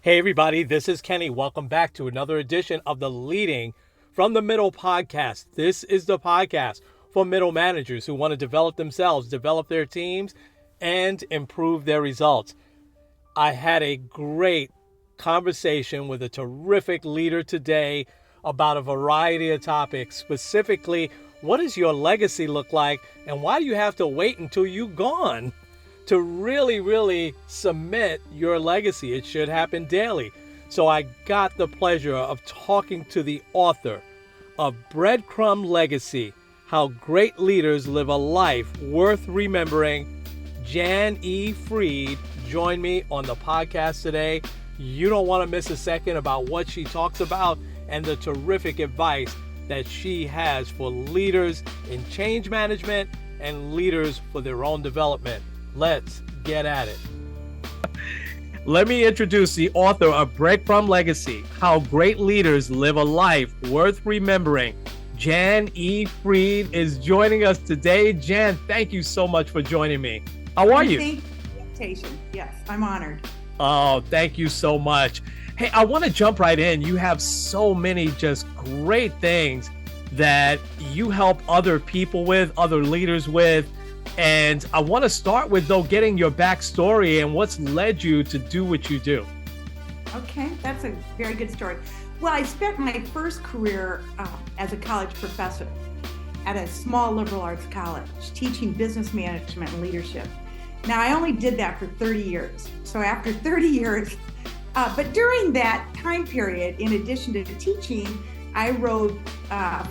Hey, everybody, this is Kenny. Welcome back to another edition of the Leading from the Middle podcast. This is the podcast for middle managers who want to develop themselves, develop their teams, and improve their results. I had a great conversation with a terrific leader today about a variety of topics, specifically, what does your legacy look like, and why do you have to wait until you're gone to really cement your legacy? It should happen daily. So I got the pleasure of talking to the author of Breadcrumb Legacy, How Great Leaders Live a Life Worth Remembering. Jann E. joined me on the podcast today. You don't want to miss a second about what she talks about and the terrific advice that she has for leaders in change management and leaders for their own development. Let's get at it. Let me introduce the author of Breadcrumb Legacy, How Great Leaders Live a Life Worth Remembering. Jann E. is joining us today. Jann, thank you so much for joining me. How are you? Thank you for the invitation. Yes, I'm honored. Oh, thank you so much. Hey, I want to jump right in. You have so many just great things that you help other people with, other leaders with. And I want to start with, though, getting your backstory and what's led you to do what you do. Okay, that's a very good story. Well, I spent my first career as a college professor at a small liberal arts college, teaching business management and leadership. Now, I only did that for 30 years. So after 30 years, but during that time period, in addition to teaching, I wrote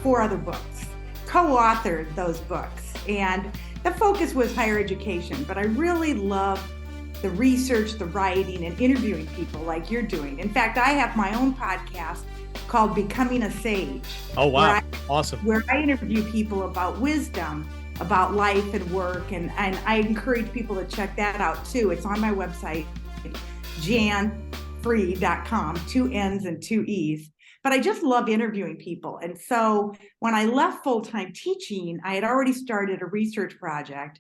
4 other books, co-authored those books. And the focus was higher education, but I really love the research, the writing, and interviewing people like you're doing. In fact, I have my own podcast called Becoming a Sage. Oh, wow. Awesome. Where I interview people about wisdom, about life and work, and I encourage people to check that out too. It's on my website, jannfree.com, 2 N's and 2 E's. But I just love interviewing people. And so when I left full-time teaching, I had already started a research project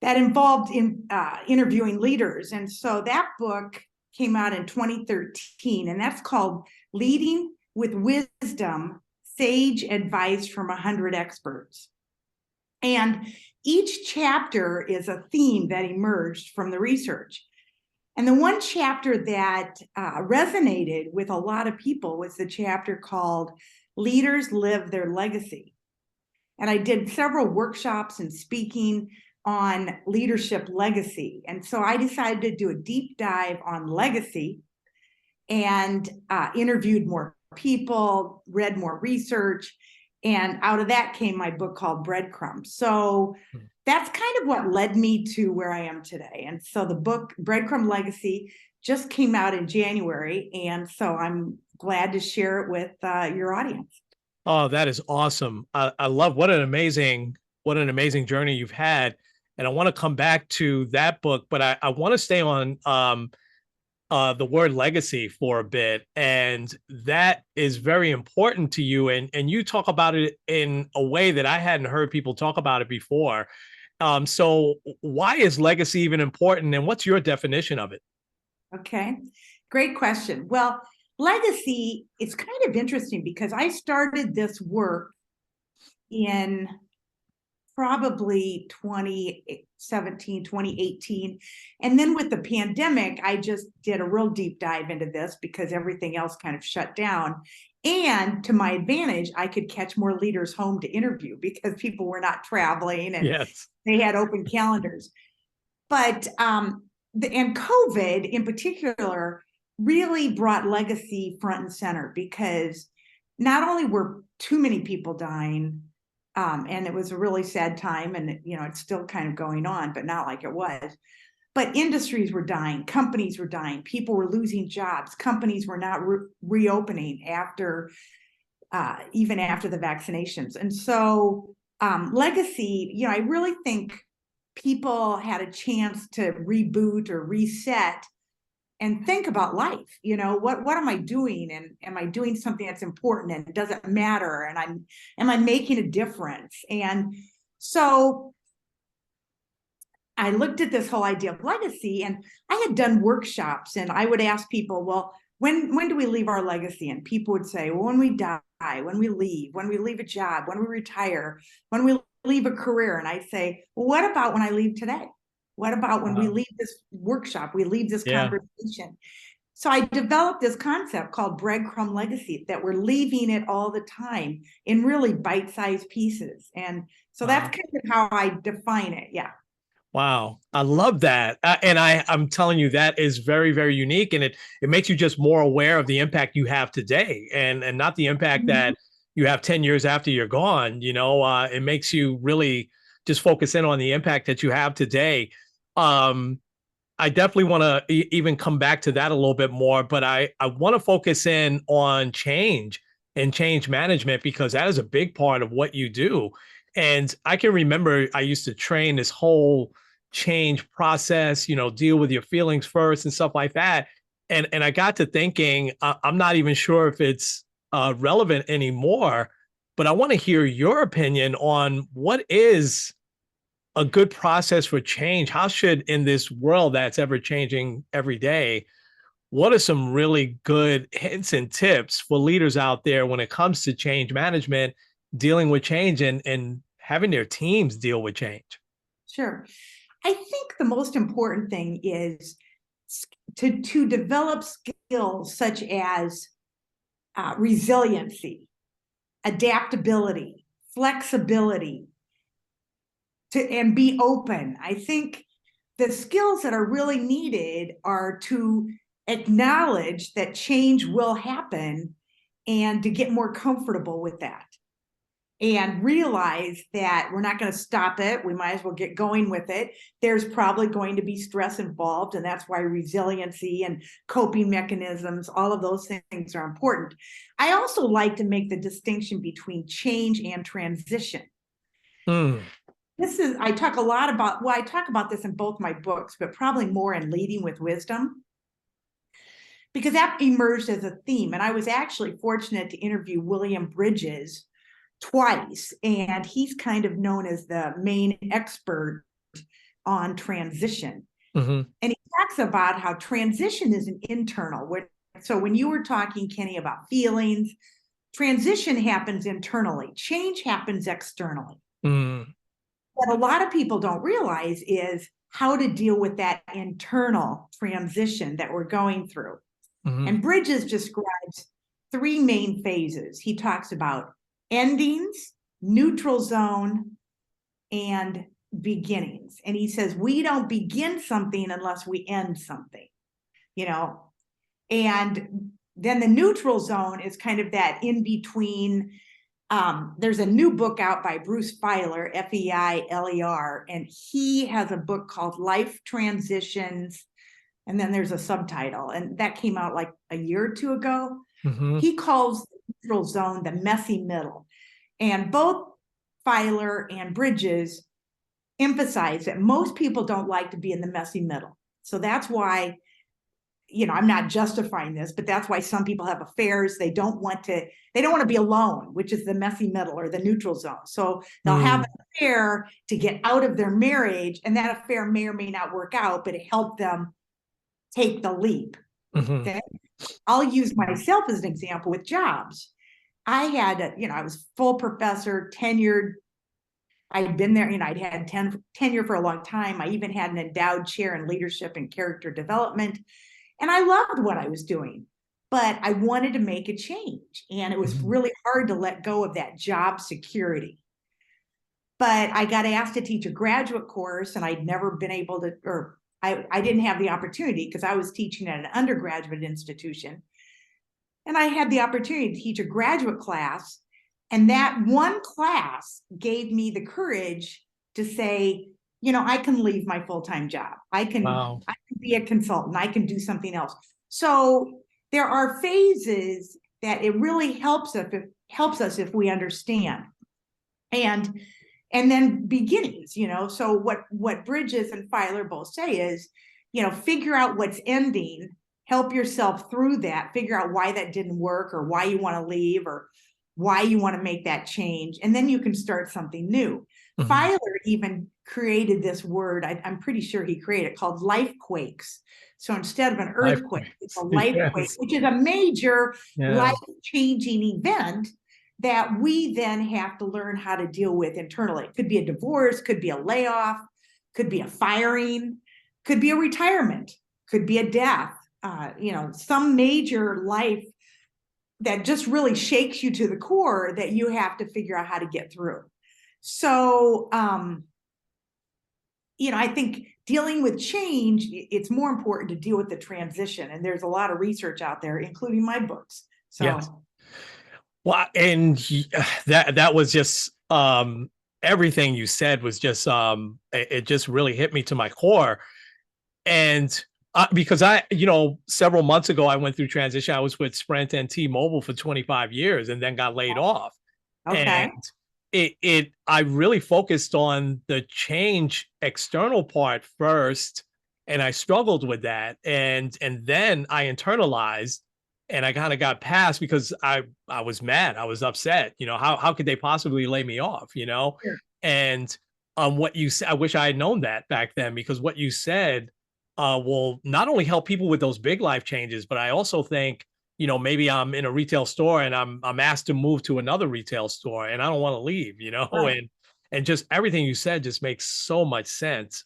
that involved interviewing leaders. And so that book came out in 2013, and that's called Leading with Wisdom, Sage Advice from 100 Experts. And each chapter is a theme that emerged from the research. And the one chapter that resonated with a lot of people was the chapter called Leaders Live Their Legacy. And I did several workshops and speaking on leadership legacy. And so I decided to do a deep dive on legacy and interviewed more people, read more research. And out of that came my book called Breadcrumb. So that's kind of what led me to where I am today. And so the book Breadcrumb Legacy just came out in January. And so I'm glad to share it with your audience. Oh, that is awesome. I love what an amazing journey you've had. And I want to come back to that book, but I want to stay on the word legacy for a bit. And that is very important to you. And you talk about it in a way that I hadn't heard people talk about it before. So why is legacy even important, and what's your definition of it? Okay, great question. Well, legacy is kind of interesting because I started this work in probably 2017, 2018. And then with the pandemic, I just did a real deep dive into this because everything else kind of shut down. And to my advantage, I could catch more leaders home to interview because people were not traveling and Yes. They had open calendars. But and COVID in particular really brought legacy front and center because not only were too many people dying, and it was a really sad time, and it's still kind of going on, but not like it was. But industries were dying, companies were dying, people were losing jobs, companies were not reopening after, even after the vaccinations. And so legacy, I really think people had a chance to reboot or reset and think about life. What am I doing, and am I doing something that's important, and does it matter, and am I making a difference? And so I looked at this whole idea of legacy, and I had done workshops, and I would ask people, well, when do we leave our legacy? And people would say, well, when we die, when we leave a job, when we retire, when we leave a career. And I'd say, well, what about when I leave today? What about when we leave this workshop, we leave this conversation? So I developed this concept called Breadcrumb Legacy, that we're leaving it all the time in really bite-sized pieces. And so that's kind of how I define it. Yeah. Wow, I love that, and I'm telling you that is very, very unique, and it makes you just more aware of the impact you have today, and not the impact that you have 10 years after you're gone. It makes you really just focus in on the impact that you have today. I definitely want to even come back to that a little bit more, but I want to focus in on change and change management, because that is a big part of what you do. And I can remember I used to train this whole change process, deal with your feelings first and stuff like that. And I got to thinking, I'm not even sure if it's relevant anymore, but I want to hear your opinion on what is a good process for change. How should, in this world that's ever changing every day, what are some really good hints and tips for leaders out there when it comes to change management, dealing with change, and having their teams deal with change? Sure. I think the most important thing is to develop skills such as resiliency, adaptability, flexibility, and be open. I think the skills that are really needed are to acknowledge that change will happen and to get more comfortable with that, and realize that we're not going to stop it. We might as well get going with it. There's probably going to be stress involved, and that's why resiliency and coping mechanisms, all of those things are important. I also like to make the distinction between change and transition. I talk a lot about, I talk about this in both my books, but probably more in Leading with Wisdom, because that emerged as a theme. And I was actually fortunate to interview William Bridges twice, and he's kind of known as the main expert on transition. And he talks about how transition is an internal. So when you were talking, Kenny, about feelings, transition happens internally. Change happens externally. What a lot of people don't realize is how to deal with that internal transition that we're going through. And Bridges describes three main phases. He talks about endings, neutral zone, and beginnings. And he says, we don't begin something unless we end something, and then the neutral zone is kind of that in between. There's a new book out by Bruce Feiler, Feiler, and he has a book called Life Transitions. And then there's a subtitle, and that came out like a year or two ago. He calls the neutral zone the messy middle. And both Feiler and Bridges emphasize that most people don't like to be in the messy middle. So that's why, I'm not justifying this, but that's why some people have affairs. They don't want to be alone, which is the messy middle or the neutral zone. So they'll have an affair to get out of their marriage, and that affair may or may not work out, but it helped them take the leap. Okay. I'll use myself as an example with jobs. I had, I was full professor, tenured. I'd been there, I'd had tenure for a long time. I even had an endowed chair in leadership and character development. And I loved what I was doing, but I wanted to make a change. And it was really hard to let go of that job security. But I got asked to teach a graduate course, and I'd never been able to, or I didn't have the opportunity because I was teaching at an undergraduate institution. And I had the opportunity to teach a graduate class. And that one class gave me the courage to say, I can leave my full-time job. I can be a consultant. I can do something else. So there are phases that it really helps us if we understand. And then beginnings, so what Bridges and Feiler both say is, figure out what's ending, help yourself through that, figure out why that didn't work or why you want to leave or why you want to make that change. And then you can start something new. Mhm. Filer even created this word, I'm pretty sure he created it, called life quakes. So instead of an Life earthquake, it's a quakes. life quake, Yes. which is a major Yeah. life-changing event that we then have to learn how to deal with internally. It could be a divorce, could be a layoff, could be a firing, could be a retirement, could be a death, some major life that just really shakes you to the core that you have to figure out how to get through. So, I think dealing with change, it's more important to deal with the transition. And there's a lot of research out there, including my books. Yes. So, Well, and that was just everything you said was just it just really hit me to my core. And because several months ago I went through transition. I was with Sprint and T-Mobile for 25 years and then got laid off. And okay. I really focused on the change external part first, and I struggled with that. And then I internalized and I kind of got past because I was mad. I was upset. How could they possibly lay me off, Sure. And what you said, I wish I had known that back then, because what you said will not only help people with those big life changes, but I also think, maybe I'm in a retail store and I'm asked to move to another retail store and I don't want to leave, Right. and just everything you said just makes so much sense.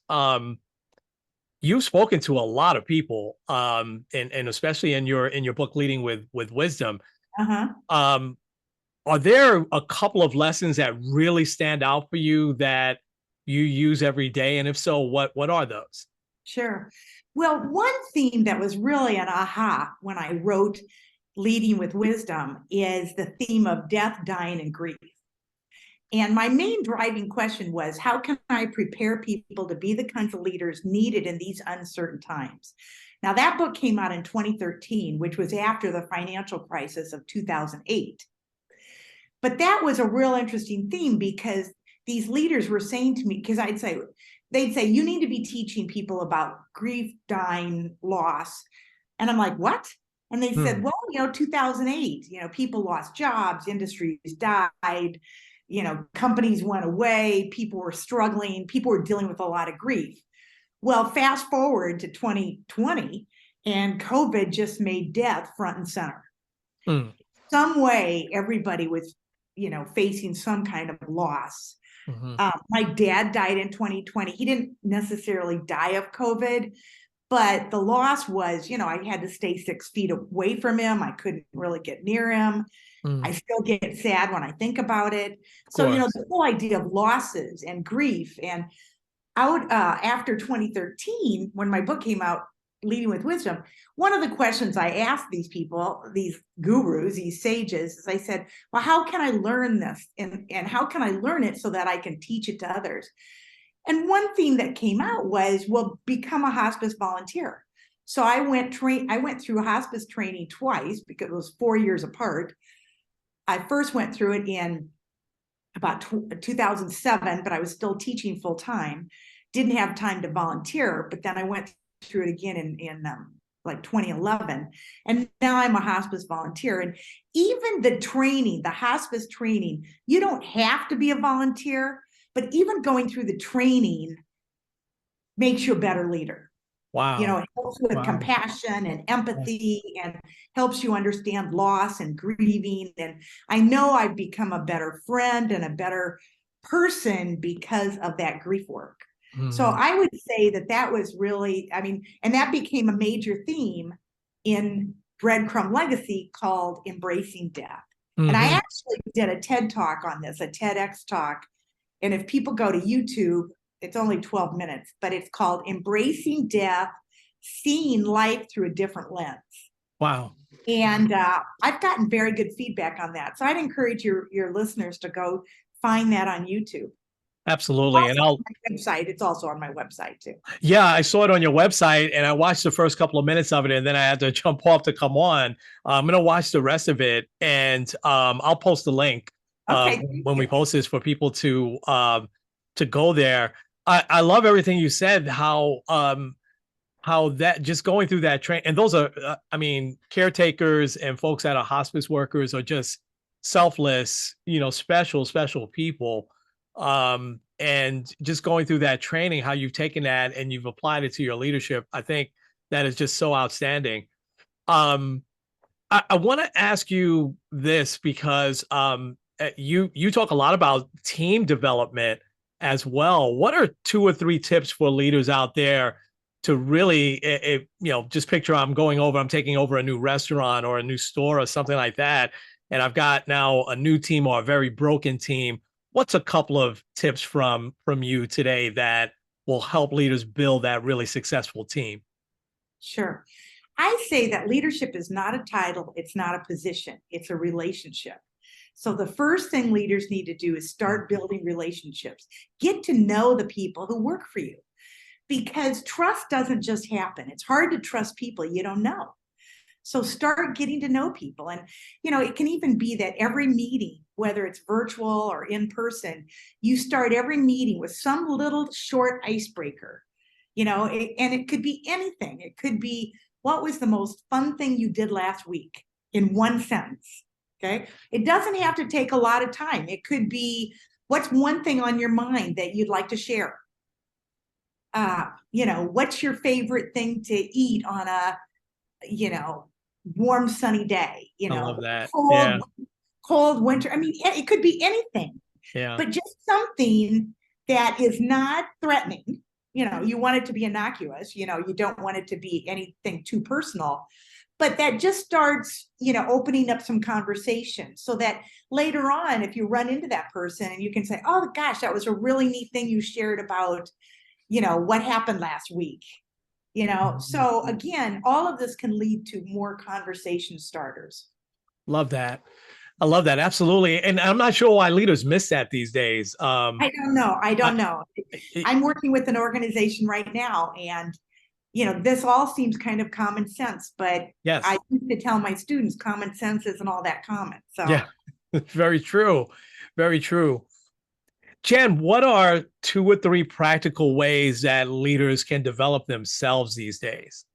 You've spoken to a lot of people, and especially in your book, Leading with Wisdom. Uh-huh. Um, are there a couple of lessons that really stand out for you that you use every day? And if so, what are those? Sure. Well, one theme that was really an aha when I wrote Leading with Wisdom is the theme of death, dying, and grief. And my main driving question was, how can I prepare people to be the kinds of leaders needed in these uncertain times? Now, that book came out in 2013, which was after the financial crisis of 2008. But that was a real interesting theme because these leaders were saying to me, because they'd say, you need to be teaching people about grief, dying, loss. And I'm like, what? And they said, Hmm. well, 2008, people lost jobs, industries died, companies went away, people were struggling, people were dealing with a lot of grief. Well, fast forward to 2020, and COVID just made death front and center. Hmm. Some way, everybody was, facing some kind of loss. Mhm. My dad died in 2020. He didn't necessarily die of COVID, but the loss was, I had to stay 6 feet away from him. I couldn't really get near him. Mm, I still get sad when I think about it. of So, course. the whole idea of losses and grief. And out after 2013, when my book came out, Leading with Wisdom, one of the questions I asked these people, these gurus, these sages, is I said, well, how can I learn this? And how can I learn it so that I can teach it to others? And one thing that came out was, well, become a hospice volunteer. So I went through hospice training twice because it was 4 years apart. I first went through it in about 2007, but I was still teaching full time. Didn't have time to volunteer, but then I went through it again in like 2011, and now I'm a hospice volunteer. And even the training, the hospice training, you don't have to be a volunteer, but even going through the training makes you a better leader. Wow. It helps with Wow. compassion and Yeah. empathy and helps you understand loss and grieving. And I know I've become a better friend and a better person because of that grief work. So Mhm. I would say that was really, and that became a major theme in Breadcrumb Legacy called Embracing Death. And I Mhm. actually did a TED talk on this, a TEDx talk. And if people go to YouTube, it's only 12 minutes, but it's called Embracing Death, Seeing Life Through a Different Lens. Wow. And I've gotten very good feedback on that. So I'd encourage your listeners to go find that on YouTube. Absolutely. And Also I'll, on my website. It's also on my website too. yeah, I saw it on your website and I watched the first couple of minutes of it and then I had to jump off to come on. I'm going to watch the rest of it and I'll post the link Okay, thank when we you. post this for people to go there. I love everything you said, how that just going through that train, and those are caretakers and folks that are hospice workers are just selfless, special people. and just going through that training, how you've taken that and you've applied it to your leadership, I think that is just so outstanding. Um, I want to ask you this because you talk a lot about team development as well. What are 2 or 3 tips for leaders out there to really, just picture I'm taking over a new restaurant or a new store or something like that, and I've got now a new team or a very broken team. What's a couple of tips from you today that will help leaders build that really successful team? Sure. I say that leadership is not a title, it's not a position, it's a relationship. So the first thing leaders need to do is start building relationships. Get to know the people who work for you, because trust doesn't just happen. It's hard to trust people you don't know. So start getting to know people. And, it can even be that every meeting, whether it's virtual or in person, you start every meeting with some little short icebreaker, and it could be anything. It could be, what was the most fun thing you did last week, in one sentence? Okay. It doesn't have to take a lot of time. It could be, what's one thing on your mind that you'd like to share? What's your favorite thing to eat on a, warm, sunny day, I love that. cold, Yeah. cold winter. I mean, it could be anything, Yeah. but just something that is not threatening. You want it to be innocuous, you don't want it to be anything too personal, but that just starts, opening up some conversation, so that later on, if you run into that person and you can say, oh gosh, that was a really neat thing you shared about, what happened last week. So again, all of this can lead to more conversation starters. Love that. I love that. Absolutely. And I'm not sure why leaders miss that these days. I don't know. I I, don't know. it, I'm working with an organization right now, and this all seems kind of common sense, but I yes. used to tell my students common sense isn't all that common. Yeah. So, Very true. Very true. Jen, what are 2 or 3 practical ways that leaders can develop themselves these days?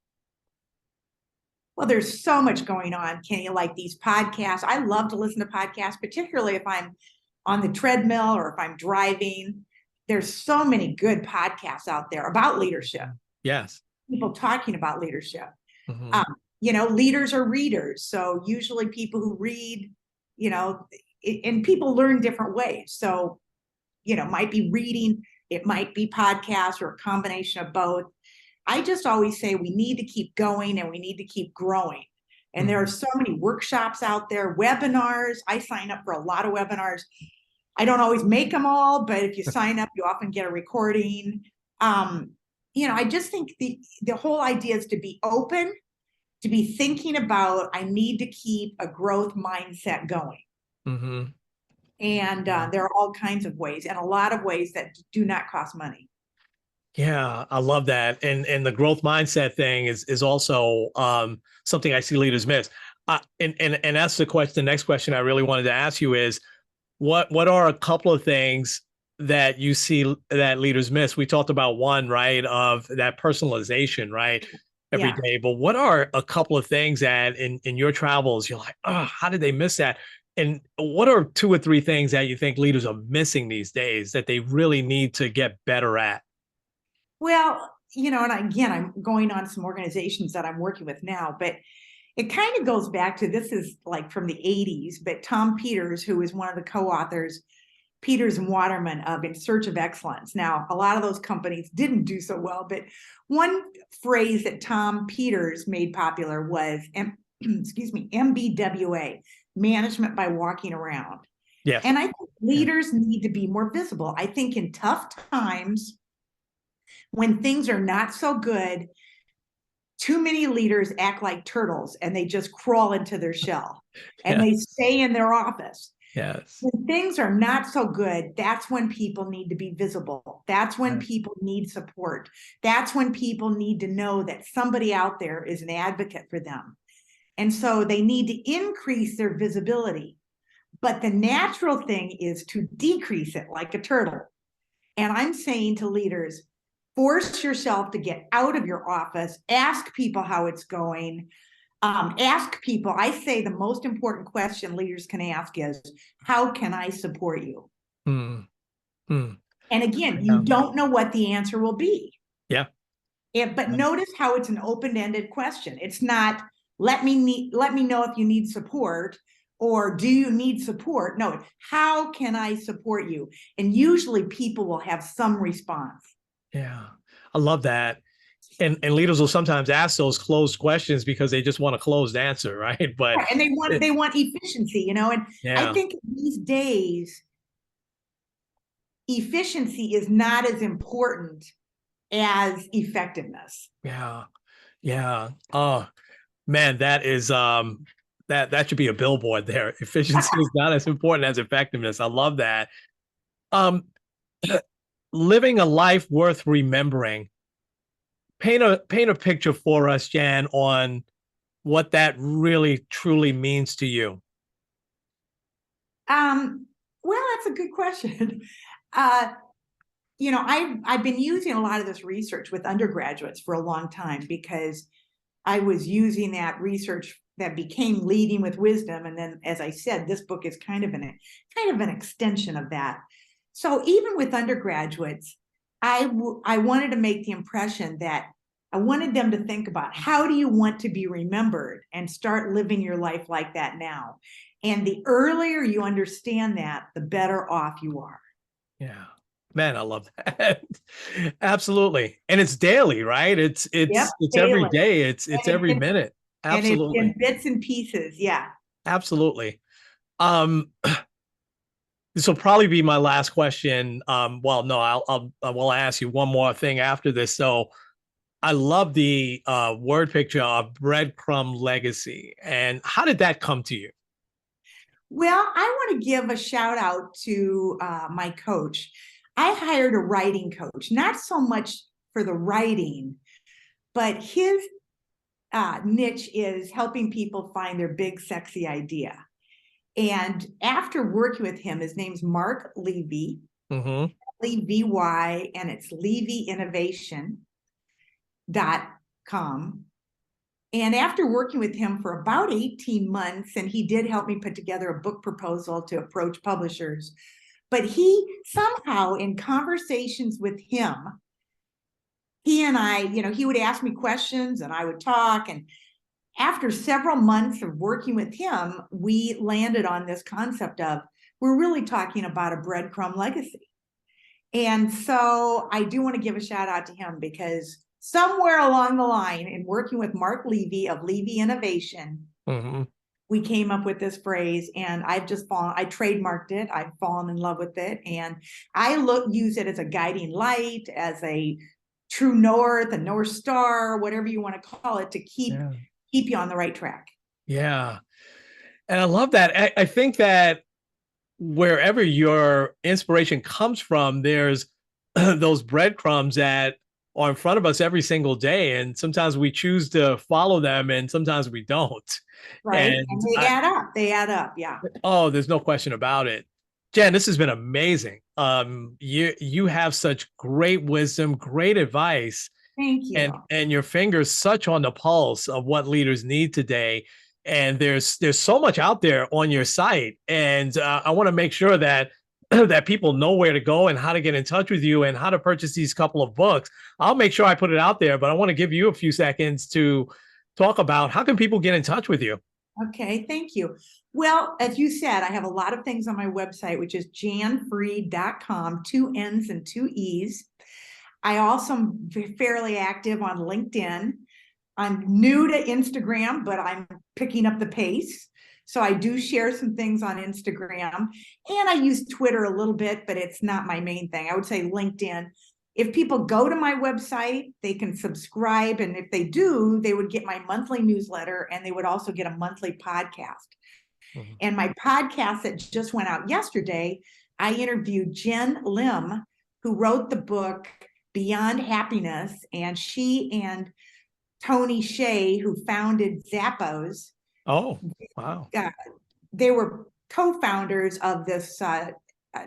well, there's so much going on, Kenny, like these podcasts. I love to listen to podcasts, particularly if I'm on the treadmill or if I'm driving. There's so many good podcasts out there about leadership, Yes. people talking about leadership. Hmm. Um, Leaders are readers. So usually people who read, you know, and people learn different ways. So, might be reading, it might be podcasts, or a combination of both. I just always say we need to keep going and we need to keep growing. And there are Hmm. so many workshops out there, webinars. I sign up for a lot of webinars. I don't always make them all, but if you sign up, you often get a recording. Um, I just think the whole idea is to be open, to be thinking about, I need to keep a growth mindset going. Hmm. And there are all kinds of ways, and a lot of ways that do not cost money. Yeah, I love that. And the growth mindset thing is also something I see leaders miss. And that's the next question I really wanted to ask you is what are a couple of things that you see that leaders miss? We talked about one, right, of that personalization, right, every Yeah. day. But what are a couple of things that in your travels you're like, oh, how did they miss that? And what are 2 or 3 things that you think leaders are missing these days that they really need to get better at? Well, and again, I'm going on some organizations that I'm working with now, but it kind of goes back to, this is like from the 80s, but Tom Peters, who is one of the co-authors, Peters and Waterman, of In Search of Excellence. Now, a lot of those companies didn't do so well, but one phrase that Tom Peters made popular was, excuse me, MBWA, management by walking around. Yes. And I think Yeah. leaders need to be more visible. I think in tough times, when things are not so good, too many leaders act like turtles and they just crawl into their shell and they Yes. stay in their office. Yes. When things are not so good, that's when people need to be visible. That's when Yes. people need support. That's when people need to know that somebody out there is an advocate for them. And so they need to increase their visibility. But the natural thing is to decrease it like a turtle. And I'm saying to leaders, force yourself to get out of your office, ask people how it's going. Ask people, I say the most important question leaders can ask is, how can I support you? Hmm. Hmm. And again, you Yeah. don't know what the answer will be. Yeah. But notice how it's an open-ended question. It's not, let me know if you need support, or do you need support? No, how can I support you? And usually people will have some response. Yeah. I love that. And leaders will sometimes ask those closed questions because they just want a closed answer, right? But And they want efficiency, and I yeah, think these days efficiency is not as important as effectiveness. yeah, yeah. Oh man, that is that should be a billboard there. Efficiency is not as important as effectiveness. I love that. Um, living a life worth remembering. Paint a picture for us, Jann, on what that really truly means to you. Well, that's a good question. I've been using a lot of this research with undergraduates for a long time, because I was using that research that became Leading with Wisdom, and then, as I said, this book is kind of an extension of that. So even with undergraduates, I wanted to make the impression that I wanted them to think about, how do you want to be remembered, and start living your life like that now. And the earlier you understand that, the better off you are. Yeah. Man, I love that. Absolutely. And it's daily, right? It's Yep, it's it's every daily. day. It's every minute. And it's in Absolutely. bits and pieces. Yeah. Absolutely. Um, this will probably be my last question. Well, no, I will ask you one more thing after this. So I love the word picture of Breadcrumb Legacy. And how did that come to you? Well, I want to give a shout out to my coach. I hired a writing coach, not so much for the writing, but his niche is helping people find their big, sexy idea. And after working with him, his name's Mark Levy, Mm-hmm. Levy, and it's levyinnovation.com. And after working with him for about 18 months, and he did help me put together a book proposal to approach publishers, but he somehow, in conversations with him, he and I, he would ask me questions and I would talk. And after several months of working with him, we landed on this concept of, we're really talking about a breadcrumb legacy. And so I do want to give a shout out to him, because somewhere along the line, in working with Mark Levy of Levy Innovation, Mm-hmm. we came up with this phrase, and I trademarked it. I've fallen in love with it. And I use it as a guiding light, as a true north, a North Star, whatever you want to call it, to keep Yeah. you on the right track. Yeah. And I love that. I think that wherever your inspiration comes from, there's those breadcrumbs that are in front of us every single day. And sometimes we choose to follow them and sometimes we don't. Right. And And they add up. They add up. Yeah. oh, there's no question about it. Jann, this has been amazing. You have such great wisdom, great advice, Thank you. and your fingers such on the pulse of what leaders need today. And there's so much out there on your site, and I want to make sure that that people know where to go and how to get in touch with you and how to purchase these couple of books. I'll make sure I put it out there, but I want to give you a few seconds to talk about how can people get in touch with you. Okay, thank you. Well, as you said, I have a lot of things on my website, which is jannfreed.com, 2 N's and 2 E's. I also am fairly active on LinkedIn. I'm new to Instagram, but I'm picking up the pace. So I do share some things on Instagram, and I use Twitter a little bit, but it's not my main thing. I would say LinkedIn. If people go to my website, they can subscribe. And if they do, they would get my monthly newsletter, and they would also get a monthly podcast. Mm-hmm. And my podcast that just went out yesterday, I interviewed Jann Lim, who wrote the book Beyond Happiness. And she and Tony Hsieh, who founded Zappos, Oh, wow. they were co-founders of this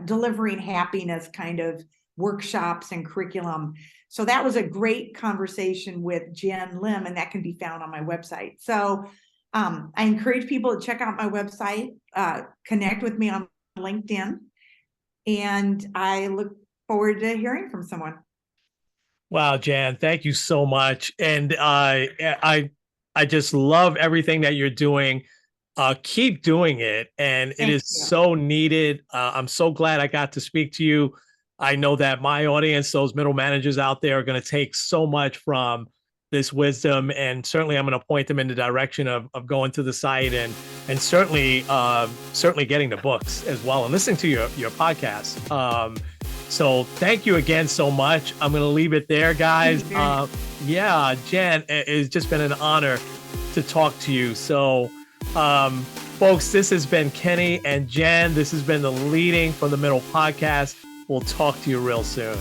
delivering happiness kind of workshops and curriculum. So that was a great conversation with Jann Lim, and that can be found on my website. So I encourage people to check out my website, connect with me on LinkedIn, and I look forward to hearing from someone. Wow, Jann, thank you so much. And I just love everything that you're doing. Keep doing it. And it Thank is you. so needed. I'm so glad I got to speak to you. I know that my audience, those middle managers out there, are going to take so much from this wisdom. And certainly I'm going to point them in the direction of going to the site and certainly getting the books as well and listening to your podcast. So thank you again so much. I'm going to leave it there, guys. Yeah, Jann, it's just been an honor to talk to you. So, folks, this has been Kenny and Jann. This has been the Leading from the Middle podcast. We'll talk to you real soon.